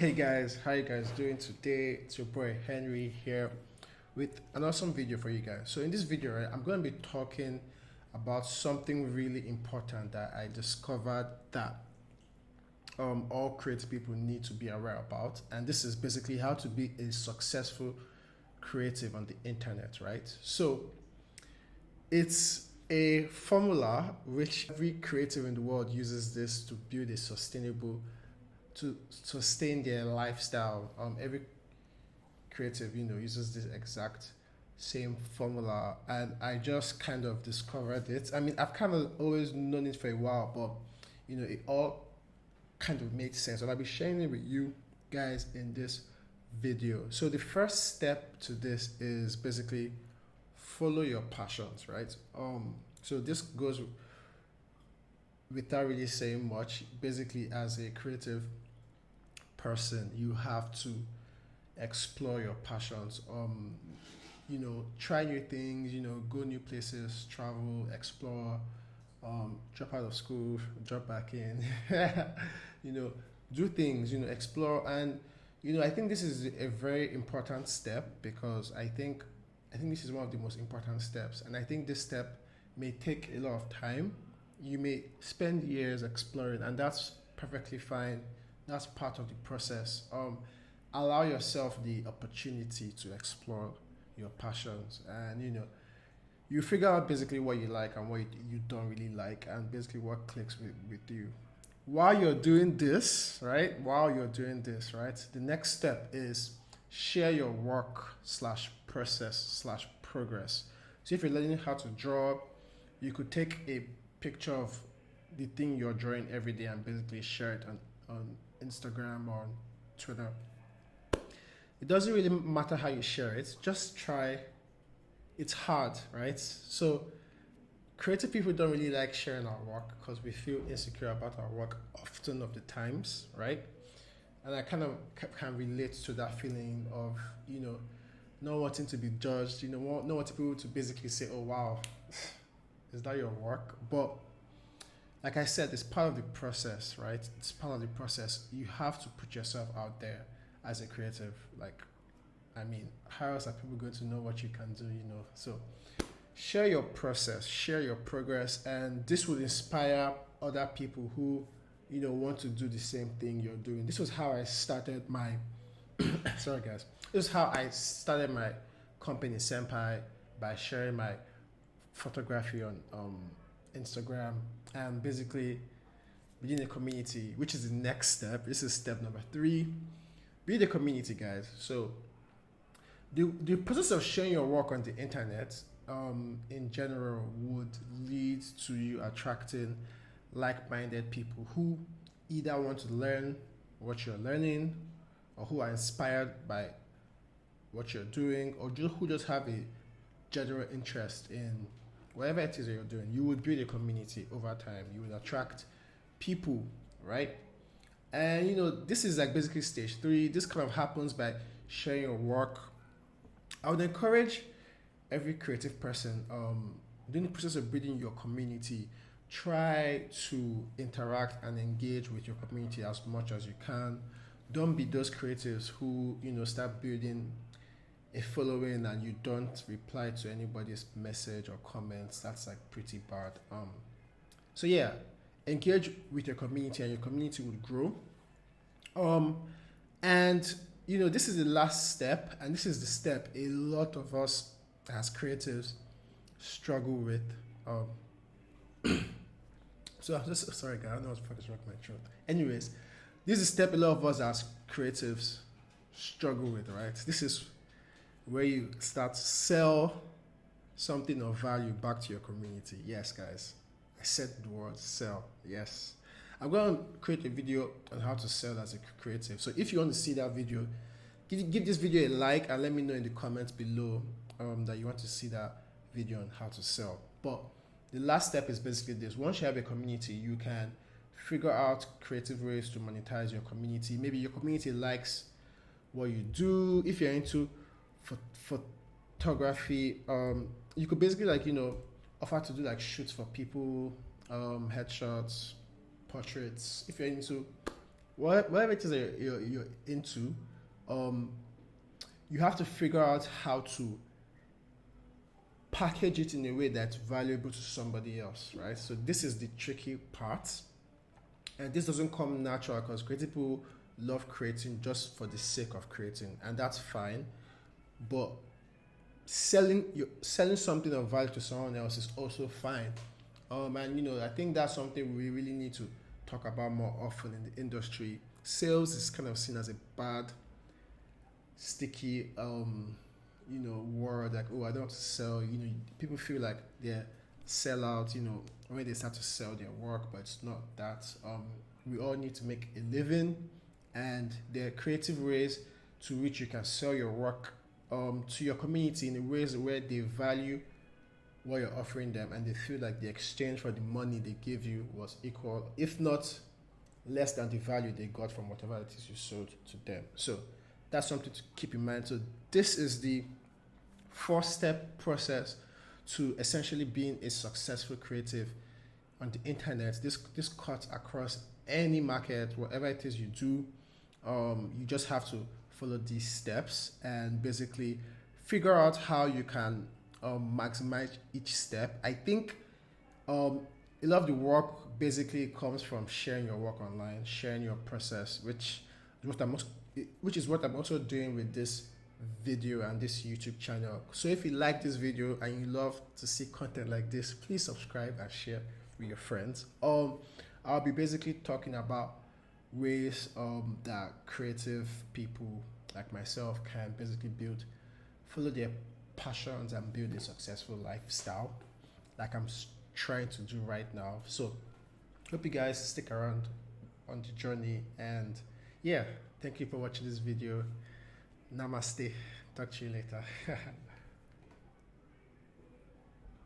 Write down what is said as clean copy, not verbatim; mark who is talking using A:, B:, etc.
A: Hey guys, how you guys doing today? It's your boy Henry here with an awesome video for you guys. So in this video, right, I'm going to be talking about something really important that I discovered that all creative people need to be aware about, and this is basically how to be a successful creative on the internet, right? So it's a formula which every creative in the world uses this to build a sustainable to sustain their lifestyle. Every creative, uses this exact same formula, and I just kind of discovered it. I mean, I've kind of always known it for a while, but it all kind of made sense. And I'll be sharing it with you guys in this video. So the first step to this is basically follow your passions, right? So this goes without really saying much. Basically, as a creative person, you have to explore your passions. Try new things, go new places, travel, explore, drop out of school, drop back in, do things, explore. And I think this is a very important step, because I think this is one of the most important steps, and I think this step may take a lot of time. You may spend years exploring, and that's perfectly fine. That's part of the process. Allow yourself the opportunity to explore your passions, and you figure out basically what you like and what you don't really like, and basically what clicks with you. While you're doing this, right? The next step is share your work slash process slash progress. So if you're learning how to draw, you could take a picture of the thing you're drawing every day and basically share it on Instagram or on Twitter. It doesn't really matter how you share it, just try. It's hard, right? So creative people don't really like sharing our work because we feel insecure about our work often of the times, right? And I kind of can relate to that feeling of not wanting to be judged, not wanting people to basically say, oh wow, is that your work? But like I said, it's part of the process, right? It's part of the process. You have to put yourself out there as a creative. I mean, how else are people going to know what you can do, So share your process, share your progress, and this will inspire other people who, want to do the same thing you're doing. This was how I started my, sorry guys. This is how I started my company, Senpai, by sharing my photography on Instagram, and basically building a community, which is the next step. This is step number 3. Build a community, guys. So the process of sharing your work on the internet in general would lead to you attracting like-minded people who either want to learn what you're learning, or who are inspired by what you're doing, or who just have a general interest in whatever it is that you're doing. You would build a community over time. You would attract people, right? And this is like basically stage 3. This kind of happens by sharing your work. I would encourage every creative person during the process of building your community, try to interact and engage with your community as much as you can. Don't be those creatives who start building a following and you don't reply to anybody's message or comments. That's like pretty bad. So yeah, engage with your community and your community will grow. And this is the last step, and this is the step a lot of us as creatives struggle with. So I'm just sorry guys, I don't know what the fuck is wrong with my throat. Anyways, this is a step a lot of us as creatives struggle with, right? This is where you start to sell something of value back to your community. Yes, guys, I said the word sell. Yes, I'm going to create a video on how to sell as a creative. So if you want to see that video, give this video a like and let me know in the comments below that you want to see that video on how to sell. But the last step is basically this. Once you have a community, you can figure out creative ways to monetize your community. Maybe your community likes what you do. If you're into photography, you could basically offer to do shoots for people, headshots, portraits. If you're into whatever it is that you're into, um, you have to figure out how to package it in a way that's valuable to somebody else, right? So this is the tricky part, and this doesn't come natural because creative people love creating just for the sake of creating, and that's fine. But selling something of value to someone else is also fine. And I think that's something we really need to talk about more often in the industry. Sales is kind of seen as a bad, sticky, word, like, oh, I don't have to sell. People feel like they're sellouts, when they start to sell their work, but it's not that. We all need to make a living, and there are creative ways to which you can sell your work to your community in ways where they value what you're offering them, and they feel like the exchange for the money they give you was equal, if not less than the value they got from whatever it is you sold to them. So that's something to keep in mind. So this is the 4-step process to essentially being a successful creative on the internet. This cuts across any market, whatever it is you do. You just have to follow these steps and basically figure out how you can maximize each step. I think a lot of the work basically comes from sharing your work online, sharing your process, which is what I'm also doing with this video and this YouTube channel. So if you like this video and you love to see content like this, please subscribe and share with your friends. I'll be basically talking about ways that creative people like myself can basically follow their passions and build a successful lifestyle, like I'm trying to do right now. So hope you guys stick around on the journey, and yeah, thank you for watching this video. Namaste. Talk to you later.